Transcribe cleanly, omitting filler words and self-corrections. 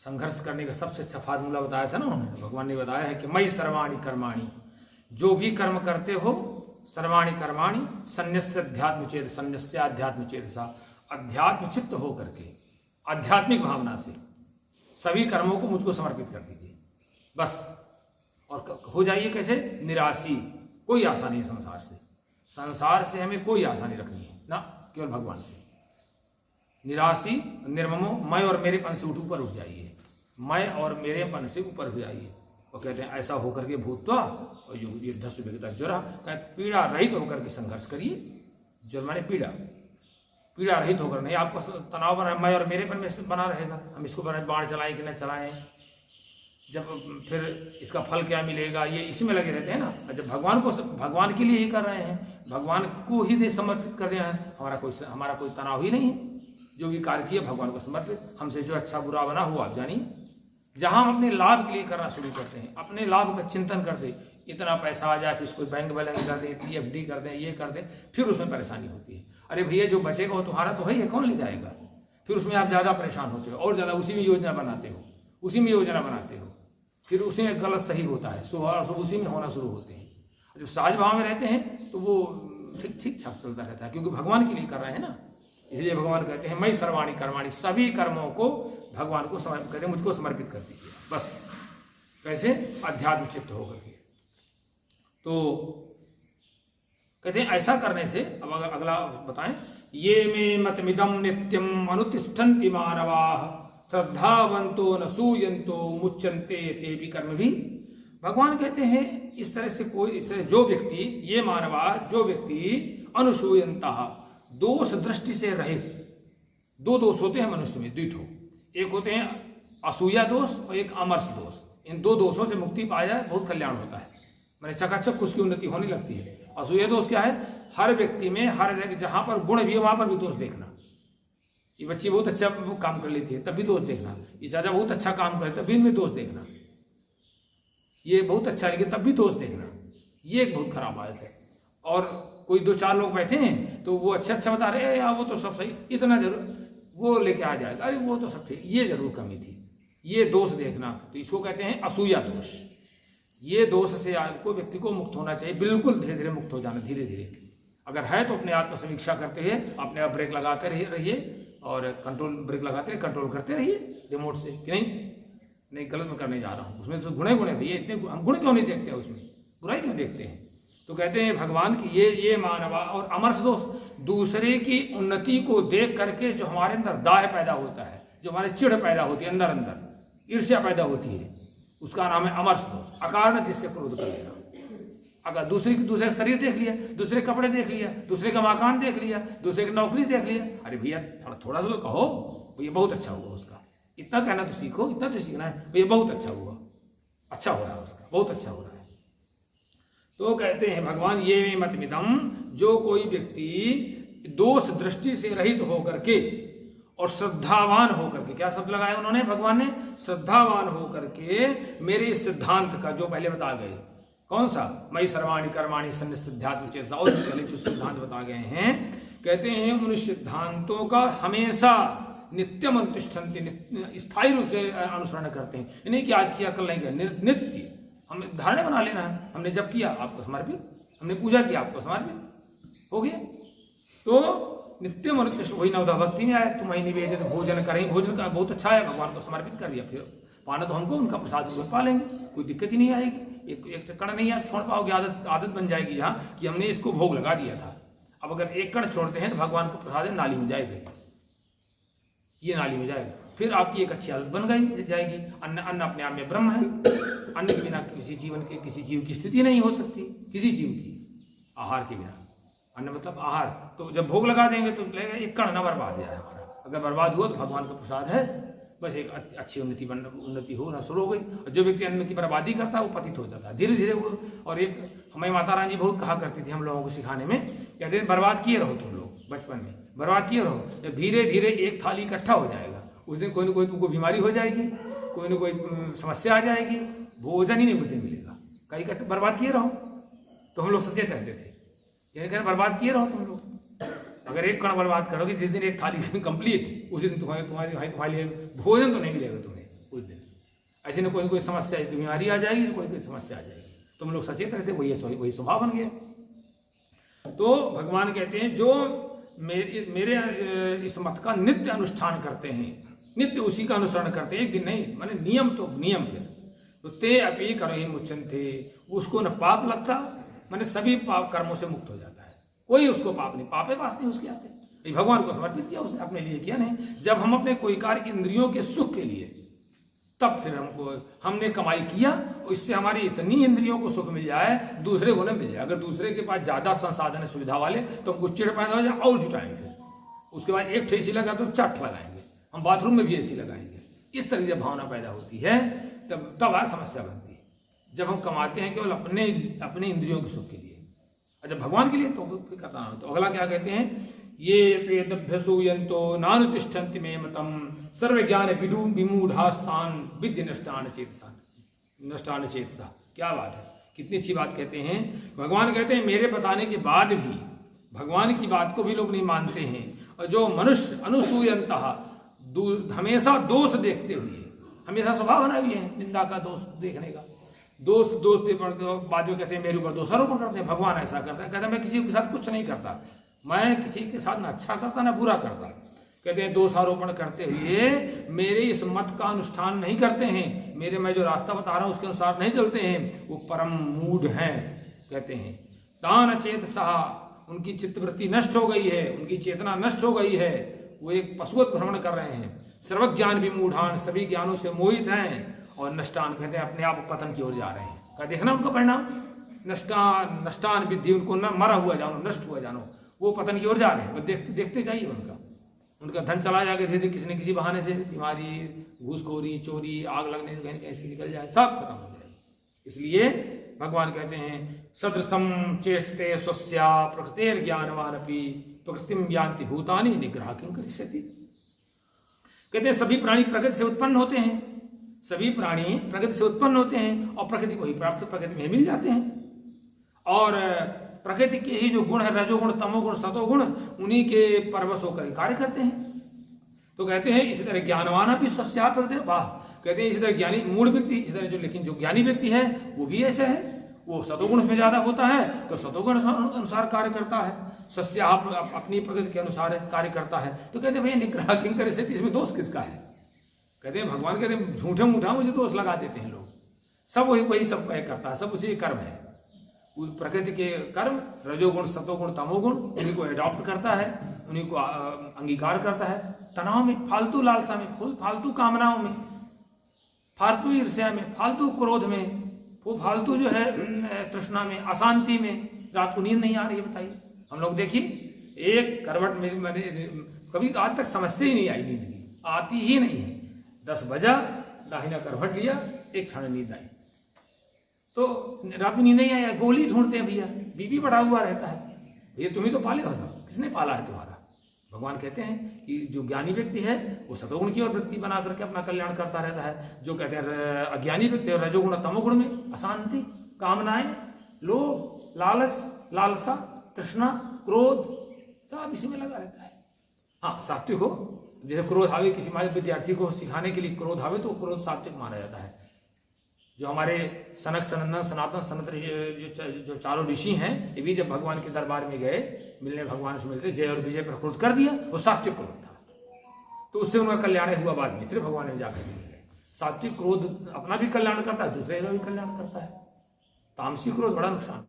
संघर्ष करने का सबसे अच्छा फार्मूला बताया था ना उन्होंने, भगवान ने बताया है कि मयि सर्वाणि कर्माणि, जो भी कर्म करते हो, सर्वाणि कर्माणि संन्यस्य अध्यात्म चेत, संन्यस्य अध्यात्म चेतसा, अध्यात्म चित्त हो करके, आध्यात्मिक भावना से सभी कर्मों को मुझको समर्पित कर दीजिए बस। और हो जाइए कैसे? निराशी, कोई आशा नहीं संसार से, संसार से हमें कोई आशा नहीं रखनी है ना, केवल भगवान से। निराशी निर्ममो, मैं और मेरेपन से ऊपर उठ जाइए, मैं और मेरेपन से ऊपर हो जाइए। और कहते हैं ऐसा होकर के भूतवा और युद्धस्व विगता ज्वरा, पीड़ा रहित होकर के संघर्ष करिए। ज्वर माने पीड़ा, पीड़ा रहित होकर नहीं, आपको तनाव बना, मैं और मेरेपन में बना रहेगा, हम इसको बाण चलाएं कि न चलाएं, जब फिर इसका फल क्या मिलेगा, ये इसी में लगे रहते हैं ना। जब भगवान के लिए ही कर रहे हैं, भगवान को ही समर्पित कर रहे हैं, हमारा कोई तनाव ही नहीं है। जो भी कार्य किया भगवान को समर्पित, हमसे जो अच्छा बुरा बना हुआ आप जानिए। जहां हम अपने लाभ के लिए करना शुरू करते हैं, अपने लाभ का चिंतन करते, इतना पैसा आ जाए, फिर इसको बैंक बैलेंस कर दें, इतनी FD कर दें, ये कर दें, फिर उसमें परेशानी होती है। अरे भैया जो बचेगा वो तुम्हारा तो है, कौन ले जाएगा? फिर उसमें आप ज़्यादा परेशान होते हो और ज़्यादा उसी में योजना बनाते हो, उसी में योजना बनाते हो, फिर उसी में गलत सही होता है, सुबह उसी में होना शुरू होते हैं। जब सहज भाव में रहते हैं तो वो ठीक ठाक चलता रहता है, क्योंकि भगवान के लिए कर रहे हैं ना। इसलिए भगवान कहते हैं मयि सर्वाणि कर्माणि, सभी कर्मों को भगवान को समर्पित करें, मुझको समर्पित कर दीजिए बस। कैसे? अध्यात्म चित्त होकर के। तो कहते हैं ऐसा करने से, अब अगला बताएं, ये मे मतमिदं नित्यम अनुतिष्ठन्ति मानवाः श्रद्धावंतो न सूयंतो मुच्यन्ते ते भी कर्म भी। भगवान कहते हैं इस तरह से जो व्यक्ति, ये मानवा, जो व्यक्ति अनुसूयंता, दोष दृष्टि से रहित, दो दोष होते हैं मनुष्य में, द्विठो, एक होते हैं असूया दोष और एक अमर्ष दोष। इन दो दोषों से मुक्ति पाया जाए बहुत कल्याण होता है, मैंने चकाचक उसकी उन्नति होने लगती है। असूया दोष क्या है? हर व्यक्ति में, हर जगह जहां पर गुण भी है वहां पर भी दोष देखना। ये बच्ची बहुत अच्छा काम कर लेती है तब भी दोष देखना, ये चाचा बहुत अच्छा काम करे तब भी इनमें दोष देखना, ये बहुत अच्छा लिखे तब भी दोष देखना, ये एक बहुत खराब आदत है। और कोई 2-4 लोग बैठे हैं तो वो अच्छा बता रहे हैं, यार वो तो सब सही, इतना जरूर वो लेके आ जाएगा, अरे वो तो सब ठीक, ये जरूर कमी थी, ये दोष देखना। तो इसको कहते हैं असूया दोष। ये दोष से आपको, व्यक्ति को मुक्त होना चाहिए, बिल्कुल धीरे धीरे मुक्त हो जाना, धीरे धीरे। अगर है तो अपने आत्म समीक्षा करते हुए अपने आप ब्रेक लगाते रहिए और कंट्रोल ब्रेक लगाते रहिए, कंट्रोल करते रहिए रिमोट से कि नहीं गलत मैं करने जा रहा हूँ, उसमें तो गुणे भैया, इतने हम गुण क्यों नहीं देखते हैं, उसमें बुराई क्यों देखते हैं? तो कहते हैं भगवान की ये मानवा और अमर्ष दोष, दूसरे की उन्नति को देख करके जो हमारे अंदर दाह पैदा होता है, जो हमारे चिढ़ पैदा होती है, अंदर ईर्ष्या पैदा होती है, उसका नाम है अमर्ष दोष। अकारण जिससे क्रोध कर लेना। अगर दूसरे का शरीर देख लिया, दूसरे कपड़े देख लिया, दूसरे का मकान देख लिया, दूसरे की नौकरी देख लिया, अरे भैया थोड़ा सा तो कहो ये बहुत अच्छा हुआ, उसका इतना कहना तो सीखो, इतना तो सीखना है, ये बहुत अच्छा हुआ, अच्छा हो रहा है उसका, बहुत अच्छा हो रहा है। तो कहते हैं भगवान ये मतमिदम, जो कोई व्यक्ति दोष दृष्टि से रहित होकर के और श्रद्धावान होकर के, क्या शब्द लगाया उन्होंने भगवान ने? श्रद्धावान होकर के मेरे सिद्धांत का, जो पहले बता गए, कौन सा? मयि सर्वाणि कर्माणि संन्यस्याध्यात्म चेतसा, और पहले जो सिद्धांत बता गए हैं, कहते हैं उन सिद्धांतों का हमेशा नित्यम अनुतिष्ठन्ति, स्थायी रूप से अनुसरण करते हैं। नहीं कि आज किया कल नहीं किया, नित्य हमें धारणा बना लेना है, हमने जब किया आपको समर्पित, हमने पूजा किया आपको समर्पित, हो गया। तो नित्यम अनुतिष्ठ, वही नवदा भक्ति में आया, तुम वही निवेदित भोजन करें, भोजन का बहुत अच्छा है, भगवान को समर्पित कर दिया, फिर पाना तो हमको उनका प्रसाद रूप में पा लेंगे, कोई दिक्कत ही नहीं आएगी। एक कण नहीं आप छोड़ पाओगे, आदत बन जाएगी यहाँ कि हमने इसको भोग लगा दिया था। अब अगर एक कण छोड़ते हैं तो भगवान को प्रसाद नाली में जाएगी, ये नाली में जाएगा, फिर आपकी एक अच्छी आदत बन गई जाएगी। अन्न अपने आप में ब्रह्म है, अन्न के बिना किसी जीव की स्थिति नहीं हो सकती, किसी जीव की, आहार के बिना। अन्न मतलब आहार, तो जब भोग लगा देंगे तो लगेगा एक कण न बर्बाद जाए हमारा, अगर बर्बाद हुआ तो भगवान का प्रसाद है, बस एक अच्छी उन्नति होना शुरू हो गई। और जो व्यक्ति अन्न की बर्बादी करता है वो पतित हो जाता है धीरे धीरे वो। और एक हमें माता रानी बहुत कहा करती थी हम लोगों को सिखाने में, कहते हैं बर्बाद किए रहो तुम लोग, बचपन में बर्बाद किए रहो, जब धीरे धीरे एक थाली इकट्ठा हो जाएगा, उस दिन कोई न कोई तुमको बीमारी हो जाएगी, कोई न कोई समस्या आ जाएगी, भोजन ही नहीं उस दिन मिलेगा, कहीं इकट्ठा बर्बाद किए रहो। तो हम लोग सचेत रहते थे, यही कहते बर्बाद किए रहो तुम लोग। अगर एक कण बर्बाद करोगे, जिस दिन एक थाली कंप्लीट, उसी दिन तुम्हारे लिए भोजन तो नहीं मिलेगा तुम्हें, उस दिन। ऐसे न कोई समस्या, बीमारी आ जाएगी, कोई समस्या आ जाएगी, तुम लोग सचेत रहते, वही स्वभाव बन गया। तो भगवान कहते हैं जो मेरे इस मत का नित्य अनुष्ठान करते हैं, नित्य उसी का अनुसरण करते हैं, एक दिन नहीं, माने नियम तो नियम फिर तो ते अपी करहि मुच्यन्ते, उसको न पाप लगता, माने सभी पाप कर्मों से मुक्त हो जाता है, कोई उसको पाप नहीं, पापे पास नहीं उसके आते। भगवान को समर्पित किया उसने, अपने लिए किया नहीं। जब हम अपने कोई कार्य इंद्रियों के सुख के लिए, तब फिर हमने कमाई किया, इससे हमारी इतनी इंद्रियों को सुख मिल जाए, दूसरे को न मिल जाए। अगर दूसरे के पास ज्यादा संसाधन है, सुविधा वाले, तो हमको चिड़ पैदा हो जाए और जुटाएंगे, उसके बाद एक एसी लगा तो चट लगाएंगे, हम बाथरूम में भी एसी लगाएंगे। इस तरह जब भावना पैदा होती है तब आज समस्या बनती है। जब हम कमाते हैं केवल अपने इंद्रियों के सुख के लिए, और जब भगवान के लिए तो करता ना। तो अगला क्या कहते हैं, ये पेदभ्यसूयन्तो नानुतिष्ठन्ति मे मतम सर्व ज्ञान विमूढ़ास्तान विद्य नष्टान चेतसा। क्या बात है, कितनी अच्छी बात कहते हैं। भगवान कहते हैं मेरे बताने के बाद भी भगवान की बात को भी लोग नहीं मानते हैं, और जो मनुष्य अनुसूयंतः हमेशा दोष देखते हुए, हमेशा स्वभाव बनाए हुए हैं निंदा का, दोष देखने का, दोस्त बाद में कहते हैं मेरे ऊपर दोषारोपण करते हैं। भगवान ऐसा करता है, कहता है मैं किसी के साथ कुछ नहीं करता, मैं किसी के साथ ना अच्छा करता ना बुरा करता। कहते हैं दोषारोपण करते हुए मेरे इस मत का अनुष्ठान नहीं करते हैं, मेरे मैं जो रास्ता बता रहा हूं उसके अनुसार नहीं चलते हैं, वो परम मूढ़ हैं। कहते हैं तान चेत सहा, उनकी चित्तवृत्ति नष्ट हो गई है, उनकी चेतना नष्ट हो गई है, वो एक पशुवत भ्रमण कर रहे हैं। सर्वज्ञान विमूढ़ान, सभी ज्ञानों से मोहित हैं, और नष्टान कहते हैं अपने आप पतन की ओर जा रहे हैं। क्या देखना उनका परिणाम, नष्टान विद्धि, उनको न मरा हुआ जानो, नष्ट हुआ जानो, वो पतन की ओर जा रहे हैं। देखते देखते जाइए, उनका धन चला जाएगा धीरे धीरे, किसी न किसी बहाने से, बीमारी, घूसखोरी, चोरी, आग लगने से कहीं कैसे निकल जाए, सब खत्म हो जाएगी। इसलिए भगवान कहते हैं सदृशम चेष्टे स्वस्या प्रकृतेर ज्ञानवानपि प्रकृतिम ज्ञान्ति भूतानि निग्रह किं करिष्यति। कहते हैं सभी प्राणी प्रकृति से उत्पन्न होते हैं, सभी प्राणी प्रकृति से उत्पन्न होते हैं, और प्रकृति को ही प्राप्त प्रकृति में मिल जाते हैं। और प्रकृति के ही जो गुण है, रजोगुण, तमोगुण, सतोगुण, उन्हीं के परवश होकर कार्य करते हैं। तो कहते हैं इसी तरह ज्ञानवान भी स्वस्या प्रकृति, वाह, कहते हैं इसी तरह ज्ञानी मूढ़ व्यक्ति, इसी तरह जो लेकिन जो ज्ञानी व्यक्ति है वो भी ऐसा है, वो सतोगुण में ज्यादा होता है तो सतोगुण अनुसार कार्य करता है, स्वस्या अपनी प्रकृति के अनुसार कार्य करता है। तो कहते हैं भैया निग्रह किं करिष्यति, इसमें दोष किसका है। कहते हैं भगवान कहते हैं झूठे मूठा मुझे दोष लगा देते हैं लोग, सब वही सब करता है, सब उसी कर्म है, प्रकृति के कर्म, रजोगुण, सतोगुण, तमोगुण, उन्हीं को एडॉप्ट करता है, उन्हीं को अंगीकार करता है। तनाव में, फालतू लालसा में, फालतू कामनाओं में, फालतू ईर्ष्या में, फालतू क्रोध में, वो फालतू जो है तृष्णा में, अशांति में, रात को नींद नहीं आ रही है। बताइए, हम लोग देखिए एक करवट में मैंने कभी आज तक समस्या ही नहीं आई, नींद की आती ही नहीं है। 10 बजा, दाहिना करवट लिया, एक क्षण नींद आई, तो रात में नींद नहीं आया, गोली ढूंढते हैं भैया, बीपी बढ़ा हुआ रहता है। ये तुम्ही तो पाले हो, किसने पाला है तुम्हारा। भगवान कहते हैं कि जो ज्ञानी व्यक्ति है वो सतोगुण की ओर वृत्ति बना करके अपना कल्याण करता रहता है। जो कहते हैं अज्ञानी व्यक्ति है रजोगुण तमोगुण में अशांति, कामनाएं, लोभ, लालच, लालसा, तृष्णा, क्रोध, सब इसी में लगा रहता है। हाँ, सात्विक हो, जैसे क्रोध आवे, किसी हमारे विद्यार्थी को सिखाने के लिए क्रोध आवे तो क्रोध सात्विक माना जाता है। जो हमारे सनक, सनंदन, सनातन, सनत जो चारों ऋषि हैं, ये भी जब भगवान के दरबार में गए मिलने, भगवान से मिलते, जय और विजय पर क्रोध कर दिया, वो सात्विक क्रोध था, तो उससे उनका कल्याण हुआ। बाद में फिर भगवान ने जाकर मिल गए। सात्विक क्रोध अपना भी कल्याण करता है, दूसरे का भी कल्याण करता है। तामसी क्रोध बड़ा नुकसान।